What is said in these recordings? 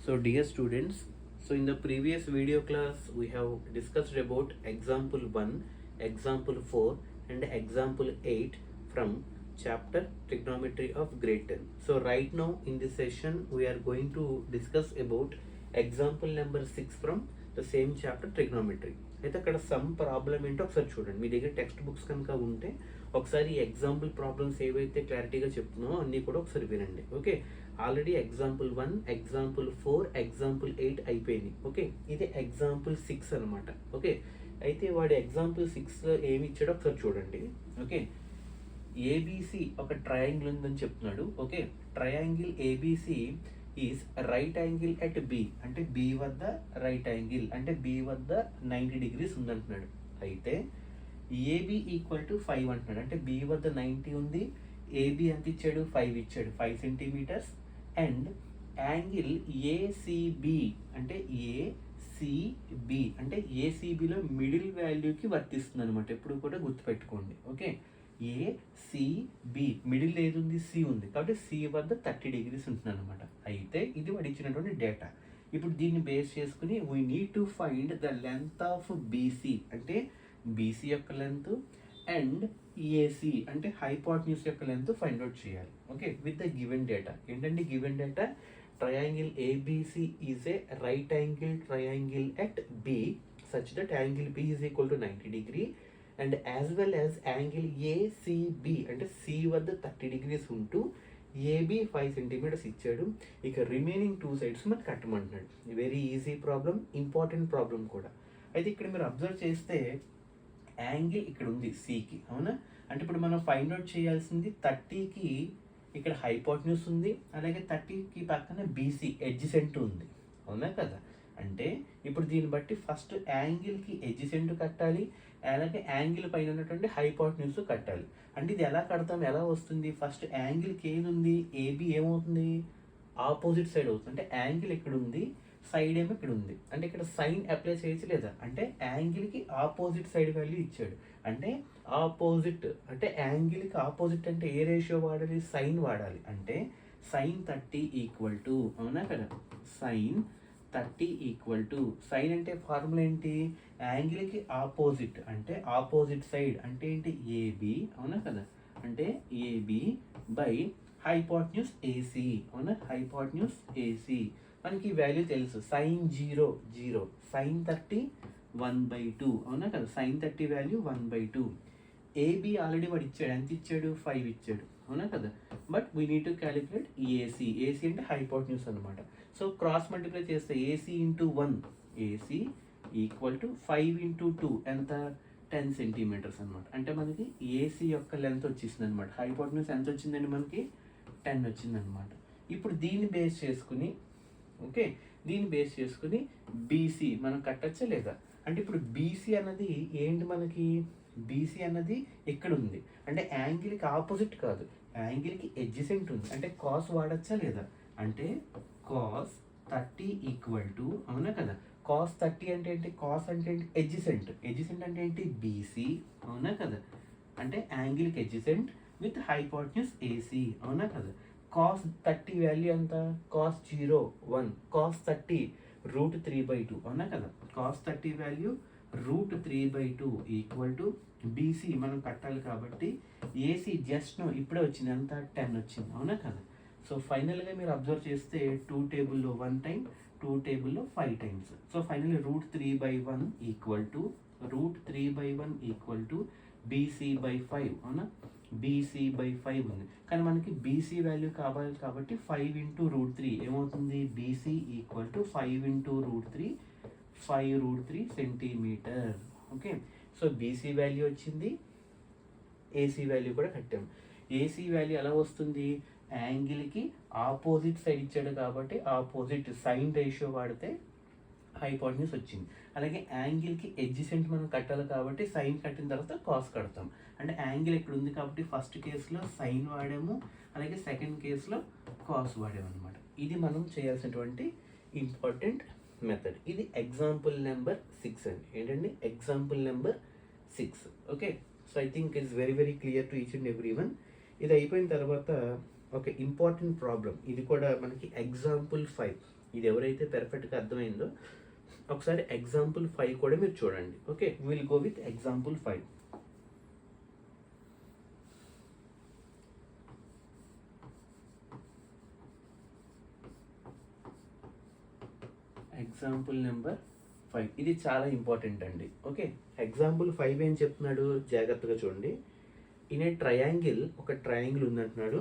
So dear students, so in the previous video class we have discussed about example 1, example 4 and example 8 from chapter trigonometry of grade 10. So right now in this session we are going to discuss about example number 6 from the same chapter trigonometry. అయితే అక్కడ some problem ఏంటో ఒకసారి చూడండి. మీ దగ్గర text books కనుక ఉంటే ఒకసారి example problems ఏవైతే క్లారిటీగా చెప్తున్నామో అన్నీ కూడా ఒకసారి వినండి. Okay, already example 1, example 4, example 8 అయిపోయింది. ఓకే, ఇది ఎగ్జాంపుల్ 6 అనమాట. ఓకే, అయితే వాడు ఎగ్జాంపుల్ 6లో ఏమి ఇచ్చాడో ఒకసారి చూడండి. ఓకే, ఏబిసి ఒక ట్రయాంగిల్ ఉందని చెప్తున్నాడు. Okay, triangle ABC is right angle at B, అంటే బి వద్ద రైట్ యాంగిల్, అంటే బి వద్ద 90 degrees ఉందంటున్నాడు. అయితే ఏబి ఈక్వల్ టు 5 అంటున్నాడు, అంటే బి వద్ద 90 ఉంది, ఏబి ఎంత ఇచ్చాడు 5 ఇచ్చాడు, 5 centimeters. అండ్ యాంగిల్ ఏసిబి, అంటే ఏసిబి అంటే ఏసిబిలో మిడిల్ వాల్యూకి వర్తిస్తుంది అనమాట. ఎప్పుడు కూడా గుర్తుపెట్టుకోండి. ఓకే, ఏసిబి మిడిల్ ఏది ఉంది, సి ఉంది, కాబట్టి సి వద్ద 30 degrees ఉంటుంది అనమాట. అయితే ఇది వాడు ఇచ్చినటువంటి డేటా. ఇప్పుడు దీన్ని బేస్ చేసుకుని we need to find the length of BC, అంటే బీసీ యొక్క లెంత్, అండ్ ఏసీ అంటే హైపోటెన్యూస్ యొక్క లెంత్ ఫైండ్ అవుట్ చేయాలి. Okay, with the given data. ఏంటంటే given data triangle ABC is a right angle triangle at B such that angle B is equal to 90 degree and as well as angle ACB అంటే C వద్ద 30 degrees ఉంటూ AB 5 centimeters ఇచ్చాడు. ఇక remaining 2 sides మనకు కట్టమంటున్నాడు. Very easy problem, important problem కూడా. అయితే ఇక్కడ మీరు అబ్జర్వ్ చేస్తే యాంగిల్ ఇక్కడ ఉంది సికి, అవునా? అంటే ఇప్పుడు మనం ఫైండ్ అవుట్ చేయాల్సింది 30కి ఇక్కడ హైపోటెన్యూస్ ఉంది, అలాగే 30కి పక్కన బీసీ ఎడ్జసెంట్ ఉంది, అవునా కదా? అంటే ఇప్పుడు దీన్ని బట్టి ఫస్ట్ యాంగిల్కి ఎడ్జసెంట్ కట్టాలి, అలాగే యాంగిల్ పైన ఉన్నటువంటి హైపోటెన్యూస్ కట్టాలి. అంటే ఇది ఎలా కడతాం, ఎలా వస్తుంది? ఫస్ట్ యాంగిల్కి ఏది ఉంది, ఏబి ఏమవుతుంది, ఆపోజిట్ సైడ్ అవుతుంది. అంటే యాంగిల్ ఇక్కడ ఉంది, సైడ్ ఏమో ఇక్కడ ఉంది, అంటే ఇక్కడ సైన్ అప్లై చేయొచ్చు లేదా? అంటే యాంగిల్కి ఆపోజిట్ సైడ్ వాల్యూ ఇచ్చాడు, అంటే ఆపోజిట్ అంటే యాంగిల్కి ఆపోజిట్ అంటే ఏ రేషియో వాడాలి, సైన్ వాడాలి. అంటే సైన్ 30 ఈక్వల్ టు, అవునా కదా, సైన్ 30 ఈక్వల్ టు, సైన్ అంటే ఫార్ములా ఏంటి, యాంగిల్కి ఆపోజిట్ అంటే ఆపోజిట్ సైడ్ అంటే ఏంటి, ఏబి, అవునా కదా, అంటే ఏబి బై హైపోటెన్యూస్ ఏసీ, అవునా, హైపోటెన్యూస్ ఏసీ. మనకి వాల్యూ తెలుసు, సైన్ 0 0, సైన్ 30 1/2, అవునా కదా, సైన్ 30 వాల్యూ 1/2. ఏబి ఆల్రెడీ వాడు ఇచ్చాడు, ఎంత ఇచ్చాడు 5 ఇచ్చాడు, అవునా కదా. But we need to calculate AC, AC అంటే హైపోటెన్యూస్ అనమాట. సో క్రాస్ మల్టిప్లై చేస్తే AC into 1, AC equal to 5 into 2 ఎంత 10 centimeters అనమాట. అంటే మనకి ఏసీ యొక్క లెంత్ వచ్చేసింది అనమాట. హైపోటెన్యూస్ ఎంత వచ్చిందండి మనకి 10 వచ్చిందనమాట. ఇప్పుడు దీన్ని బేస్ చేసుకుని, ఓకే, దీన్ని బేస్ చేసుకుని బీసీ మనం కట్టచ్చా లేదా? అంటే ఇప్పుడు బీసీ అన్నది ఏంటి, మనకి బీసీ అన్నది ఎక్కడ ఉంది అంటే యాంగిల్కి ఆపోజిట్ కాదు, యాంగిల్కి ఎడ్జసెంట్ ఉంది, అంటే కాస్ వాడచ్చా లేదా? అంటే కాస్ 30 ఈక్వల్ టు, అవునా కదా, కాస్ 30 అంటే ఏంటి, కాస్ అంటే ఏంటి, ఎడ్జసెంట్, ఎడ్జసెంట్ అంటే ఏంటి బీసీ, అవునా కదా, అంటే యాంగిల్కి ఎడ్జసెంట్ విత్ హైపోటెన్యూస్ ఏసీ, అవునా కదా. కాస్ 30 వాల్యూ ఎంత, కాస్ 0 1, కాస్ 30 √3/2, అవునా కదా, cos 30 value √3/2 equal to BC మనం కట్టాలి కాబట్టి ఏసీ జస్ట్ ఇప్పుడే వచ్చింది, ఎంత 10 వచ్చింది, అవునా కదా. సో ఫైనల్గా మీరు అబ్జర్వ్ చేస్తే 2 టేబుల్లో 1 time, 2 టేబుల్లో 5 times. So finally √3/1 equal to √3/1 equal to BC/5, అవునా, BC/5 ఉంది. కానీ మనకి బీసీ వాల్యూ కావాలి కాబట్టి 5 ఇంటూ √3 ఏమవుతుంది, BC equal to 5 into √3, 5√3 centimeter. Okay, so BC value వచ్చింది, ఏసీ వాల్యూ కూడా కట్టాము. ఏసీ వాల్యూ ఎలా వస్తుంది, యాంగిల్కి ఆపోజిట్ సైడ్ ఇచ్చాడు కాబట్టి ఆపోజిట్ సైన్ రేషియో వాడితే హైపోటెన్యూస్ వచ్చింది. అలాగే యాంగిల్కి ఎడ్జసెంట్ మనం కట్టాలి కాబట్టి సైన్ కట్టిన తర్వాత కాస్ కడతాం. అంటే యాంగిల్ ఇక్కడ ఉంది కాబట్టి ఫస్ట్ కేసులో సైన్ వాడాము, అలాగే సెకండ్ కేసులో కాస్ వాడాము అనమాట. ఇది మనం చేయాల్సినటువంటి ఇంపార్టెంట్ మెథడ్. ఇది ఎగ్జాంపుల్ నెంబర్ 6 అండి. ఏంటండి, example number 6. Okay, so I think it's very very clear to each and every one. ఇది అయిపోయిన తర్వాత ఒక ఇంపార్టెంట్ ప్రాబ్లం, ఇది కూడా మనకి ఎగ్జాంపుల్ 5. ఇది ఎవరైతే పెర్ఫెక్ట్గా అర్థమైందో ఒకసారి ఎగ్జాంపుల్ 5 కూడా మీరు చూడండి. Okay, will go with example 5. Example number 5 ఇది చాలా ఇంపార్టెంట్ అండి. ఓకే, ఎగ్జాంపుల్ 5 ఏం చెప్తున్నాడు జాగ్రత్తగా చూడండి. ఇన్ ఏ ట్రయాంగిల్, ఒక ట్రయాంగిల్ ఉందంటున్నాడు.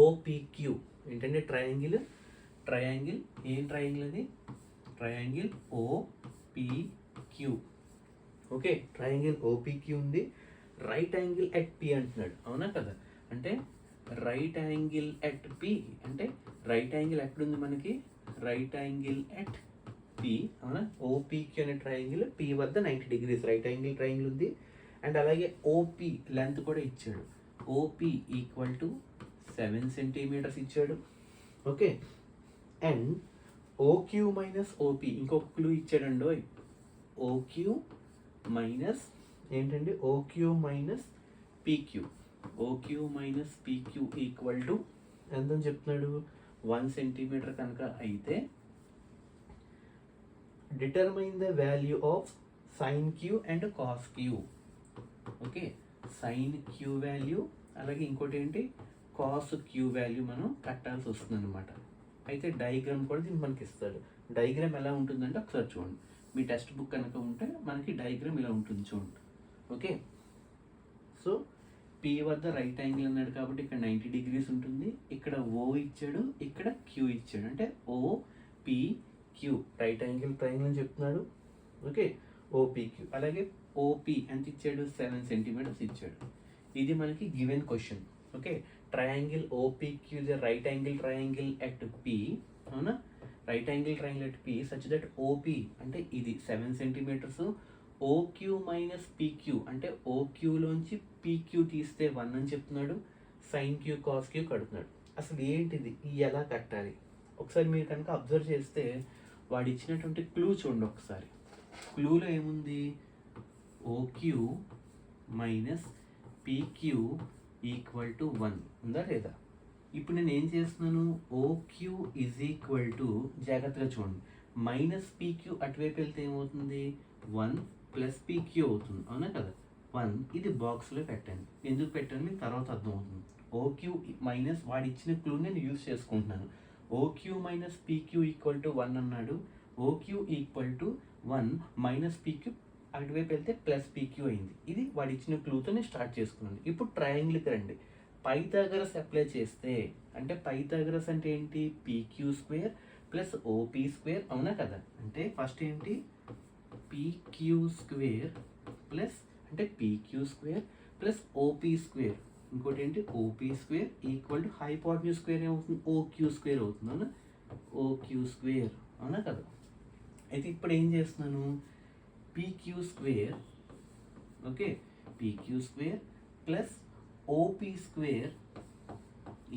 ఓపీక్యూ ఏంటంటే ట్రయాంగిల్ ఏం ట్రయాంగిల్ అది? Triangle OPQ. Okay, triangle OPQ ఉంది. రైట్ యాంగిల్ ఎట్ పి అంటున్నాడు, అవునా కదా? అంటే రైట్ యాంగిల్ ఎట్ పి అంటే రైట్ యాంగిల్ ఎక్కడుంది మనకి? రైట్ యాంగిల్ ఎట్ పి, అవునా? ఓపీక్యూ అనే ట్రయాంగిల్ పి వద్ద 90 degrees రైట్ యాంగిల్ ట్రయాంగిల్ ఉంది. అండ్ అలాగే ఓపీ లెంత్ కూడా ఇచ్చాడు. ఓపీ ఈక్వల్ టు 7 centimeters ఇచ్చాడు. Okay, and OQ minus OP ఇంకొక క్లూ ఇచ్చాడండి. ఓక్యూ మైనస్ ఏంటండి? OQ minus PQ. OQ minus PQ equal to ఎంతని చెప్తున్నాడు? 1 centimeter కనుక అయితే determine the value of sine Q and cos Q. Okay, sine Q value అలాగే ఇంకోటి ఏంటి? కాస్ క్యూ వాల్యూ మనం కట్టాల్సి వస్తుంది అనమాట. అయితే డయాగ్రామ్ కూడా దీనికి మనకి ఇస్తాడు. డయాగ్రామ్ ఎలా ఉంటుందంటే ఒకసారి చూడండి. మీ టెక్స్ట్ బుక్ కనుక ఉంటే మనకి డయాగ్రామ్ ఇలా ఉంటుంది చూడండి. ఓకే, సో పి వద్ద రైట్ యాంగిల్ అన్నాడు కాబట్టి ఇక్కడ 90 degrees ఉంటుంది. ఇక్కడ ఓ ఇచ్చాడు, ఇక్కడ క్యూ ఇచ్చాడు. అంటే ఓపీక్యూ రైట్ యాంగిల్ ట్రయాంగిల్ అని చెప్తున్నాడు. Okay, OPQ. అలాగే ఓపీ ఎంత ఇచ్చాడు? 7 centimeters ఇచ్చాడు. ఇది మనకి given question. Okay, triangle OPQ the right angle triangle at P, అవునా? Right angle triangle at P such that OP అంటే ఇది 7 centimeters. ఓక్యూ మైనస్ పీక్యూ అంటే ఓక్యూలోంచి పీక్యూ తీస్తే 1 అని చెప్తున్నాడు. సైన్ క్యూ కాస్ క్యూ కడుతున్నాడు. అసలు ఏంటిది? ఎలా కట్టాలి? ఒకసారి మీరు కనుక అబ్జర్వ్ చేస్తే వాడు ఇచ్చినటువంటి క్లూ చూడండి ఒకసారి. క్లూలో ఏముంది? OQ minus PQ equal to 1 ఉందా లేదా? ఇప్పుడు నేను ఏం చేస్తున్నాను? ఓక్యూ ఈజ్ ఈక్వల్ టు, జాగ్రత్తగా చూడండి, మైనస్ పీక్యూ అటువైపు వెళ్తే ఏమవుతుంది? 1 ప్లస్ పీక్యూ అవుతుంది, అవునా కదా? 1 ఇది బాక్స్లో పెట్టండి. ఎందుకు పెట్టండి మీకు తర్వాత అర్థమవుతుంది. ఓక్యూ మైనస్ వాడు ఇచ్చిన క్లూ నేను యూజ్ చేసుకుంటున్నాను. OQ minus PQ equal to 1 అన్నాడు. OQ equal to 1 minus PQ అటువైపు వెళ్తే ప్లస్ పీక్యూ అయింది. ఇది వాడు ఇచ్చిన క్లూతో నేను స్టార్ట్ చేసుకున్నాను. ఇప్పుడు ట్రయాంగిల్కి రండి. పైథాగరస్ అప్లై చేస్తే అంటే పైథాగరస్ అంటే ఏంటి? PQ square plus OP square, అవునా కదా? అంటే ఫస్ట్ ఏంటి? పీక్యూ స్క్వేర్ ప్లస్ అంటే PQ square plus OP square, ఇంకోటి ఏంటి? OP square equal to hypotenuse square ఏమవుతుంది? ఓక్యూ స్క్వేర్ అవుతుంది, అవునా? ఓక్యూ స్క్వేర్, అవునా కదా? అయితే ఇప్పుడు ఏం చేస్తున్నాను? PQ square, okay, PQ square plus OP square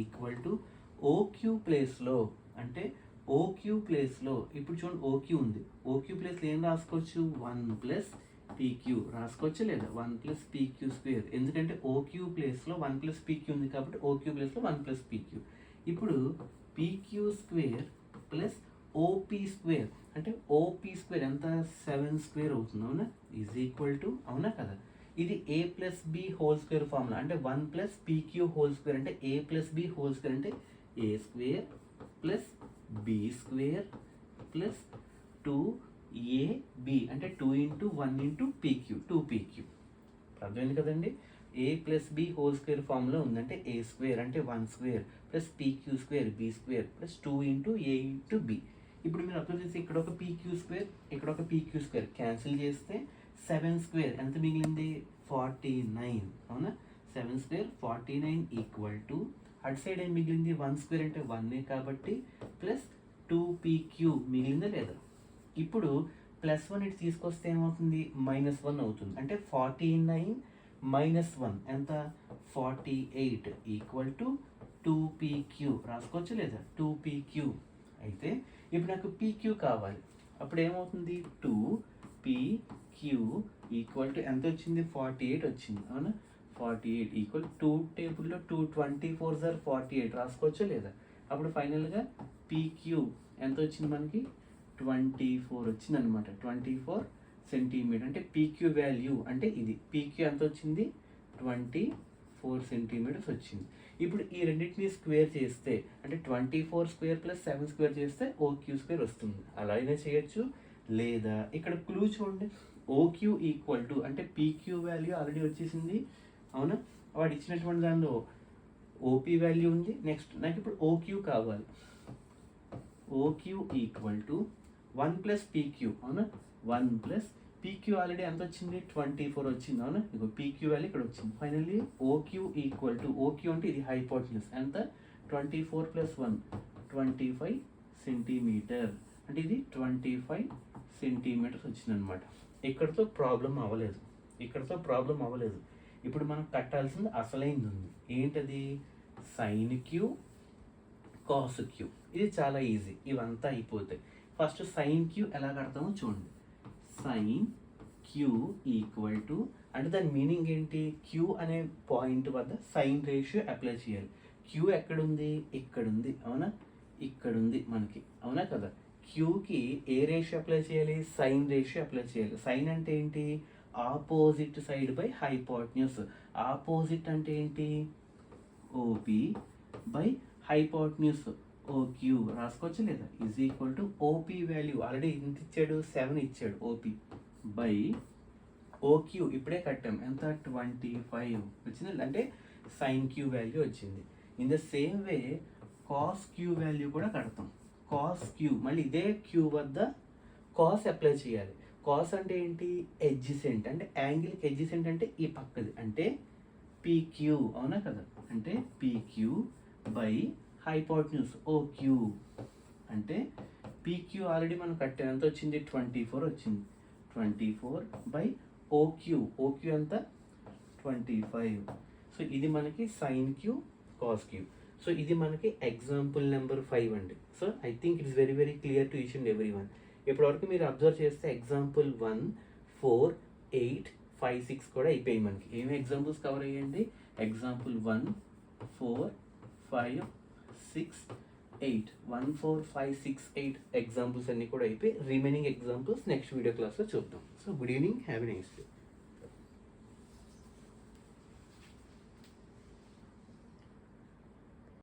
equal to OQ ప్లేస్లో అంటే ఓక్యూ ప్లేస్లో ఇప్పుడు చూడండి ఓక్యూ ఉంది. ఓక్యూ ప్లేస్లో ఏం రాసుకోవచ్చు? 1 ప్లస్ పీక్యూ రాసుకోవచ్చు లేదా? 1 ప్లస్ పీక్యూ స్క్వేర్. ఎందుకంటే ఓక్యూ ప్లేస్లో 1 ప్లస్ పీక్యూ ఉంది కాబట్టి ఓక్యూ ప్లేస్లో 1 ప్లస్ పీక్యూ. ఇప్పుడు PQ square plus OP square అంటే ఓపీ స్క్వేర్ ఎంత? 7 స్క్వేర్ అవుతుంది, అవునా? ఈజ్ ఈక్వల్ టు, అవునా కదా? ఇది a plus b whole square formula. అంటే 1 ప్లస్ పీక్యూ హోల్ స్క్వేర్ అంటే a plus b whole square అంటే a square plus b square plus 2ab అంటే 2 ఇంటూ 1 ఇంటూ పీక్యూ 2pq. అర్థమైంది కదండి? A plus b whole square formula ఉందంటే a square అంటే 1 square plus PQ square b square plus 2 into a into b. ఇప్పుడు మీరు observe చేసి ఇక్కడ ఒక పీక్యూ స్క్వేర్ ఇక్కడ ఒక పీక్యూ స్క్వేర్ క్యాన్సిల్ చేస్తే 7 స్క్వేర్ ఎంత మిగిలింది? 49, అవునా? 7 స్క్వేర్ 49 ఈక్వల్ టు అటు సైడ్ ఏం మిగిలింది? 1 స్క్వేర్ అంటే 1 కాబట్టి ప్లస్ 2pq మిగిలిందా లేదా? ఇప్పుడు +1 ఇటు తీసుకొస్తే ఏమవుతుంది? -1 అవుతుంది. అంటే 49 మైనస్ 1 ఎంత? 48 ఈక్వల్ టు 2pq రాసుకోవచ్చు లేదా? 2pq. అయితే ఇప్పుడు నాకు pq కావాలి. అప్పుడు ఏమవుతుంది? 2pq ఈక్వల్ టు ఎంత వచ్చింది? 48 వచ్చింది, అవునా? 48 ఈక్వల్ 2 టేబుల్లో 2 24 48 రాసుకోవచ్చు లేదా? అప్పుడు ఫైనల్గా పీక్యూ ఎంత వచ్చింది మనకి 24 వచ్చింది అనమాట. 24 సెంటీమీటర్ అంటే పీక్యూ వాల్యూ అంటే ఇది. పీక్యూ ఎంత వచ్చింది 24 సెంటీమీటర్స్ వచ్చింది. ఇప్పుడు ఈ రెండింటిని స్క్వేర్ చేస్తే అంటే 24 స్క్వేర్ ప్లస్ 7 స్క్వేర్ చేస్తే ఓక్యూ స్క్వేర్ వస్తుంది. అలా అయినా చేయొచ్చు, లేదా ఇక్కడ క్లూ చూడండి, ఓక్యూ ఈక్వల్ టు అంటే పీక్యూ వాల్యూ ఆల్రెడీ వచ్చేసింది అవునా, వాడు ఇచ్చినటువంటి దానిలో ఓపీ వాల్యూ ఉంది. నెక్స్ట్ నాకు ఇప్పుడు ఓక్యూ కావాలి. OQ equal to 1 plus PQ అవునా, 1 ప్లస్ పీక్యూ ఆల్రెడీ ఎంత వచ్చింది 24 వచ్చింది అవునా, ఇగో పీక్యూ వాల్యూ ఇక్కడ వచ్చింది. Finally OQ equal to, OQ అంటే ఇది హైపోటెన్యూస్ ఎంత 24 ప్లస్ 1 25 సెంటీమీటర్ అంటే ఇది 25 సెంటీమీటర్స్ వచ్చింది అనమాట. ఇక్కడతో ప్రాబ్లం అవ్వలేదు, ఇక్కడతో ప్రాబ్లం అవ్వలేదు. ఇప్పుడు మనం కట్టాల్సింది అసలైంది ఉంది. ఏంటది సైన్ క్యూ కాస్ క్యూ. ఇది చాలా ఈజీ, ఇవంతా అయిపోతాయి. ఫస్ట్ సైన్ క్యూ ఎలా కడతామో చూడండి. సైన్ క్యూ ఈక్వల్ టు అంటే దాని మీనింగ్ ఏంటి, క్యూ అనే పాయింట్ వద్ద సైన్ రేషియో అప్లై చేయాలి. క్యూ ఎక్కడుంది, ఇక్కడుంది అవునా, ఇక్కడుంది మనకి అవునా కదా. క్యూకి ఏ రేషియో అప్లై చేయాలి, సైన్ రేషియో అప్లై చేయాలి. సైన్ అంటే ఏంటి, opposite side by hypotenuse. Opposite అంటే ఏంటి, ఓపీ బై హైపోటెన్యూస్ ఓక్యూ రాసుకోవచ్చు లేదా, is equal to OP value already ఎంత ఇచ్చాడు 7 ఇచ్చాడు ఓపీ బై ఓక్యూ ఇప్పుడే కట్టాం ఎంత 25 వచ్చింది అంటే సైన్ క్యూ వాల్యూ వచ్చింది. In the same way cos Q value కూడా కడతాం. కాస్ క్యూ మళ్ళీ ఇదే క్యూ వద్ద కాస్ అప్లై చేయాలి. కాస్ అంటే ఏంటి, ఎడ్జిసెంట్ అంటే యాంగిల్కి ఎడ్జిసెంట్ అంటే ఈ పక్కది అంటే పీక్యూ అవునా కదా, అంటే పీక్యూ బై హైపోటెన్యూస్ ఓక్యూ అంటే పీక్యూ ఆల్రెడీ మనం కట్టాం ఎంత వచ్చింది 24 వచ్చింది. 24 బై ఓక్యూ, ఓక్యూ ఎంత 25. సో ఇది మనకి sine Q cos Q. So ఇది మనకి ఎగ్జాంపుల్ నెంబర్ 5 అండి. So I think it's very very clear to each and every one. ఇప్పటివరకు మీరు అబ్జర్వ్ చేస్తే ఎగ్జాంపుల్ 1, 4, 8, 5, 6 కూడా అయిపోయాయి మనకి. ఏమి ఎగ్జాంపుల్స్ కవర్ అయ్యండి, ఎగ్జాంపుల్ 1, 4, 5, 6, 8 1, 4, 5, 6, 8 ఎగ్జాంపుల్స్ అన్నీ కూడా అయిపోయి రిమైనింగ్ ఎగ్జాంపుల్స్ నెక్స్ట్ వీడియో క్లాస్లో చూద్దాం. So good evening, have a nice day.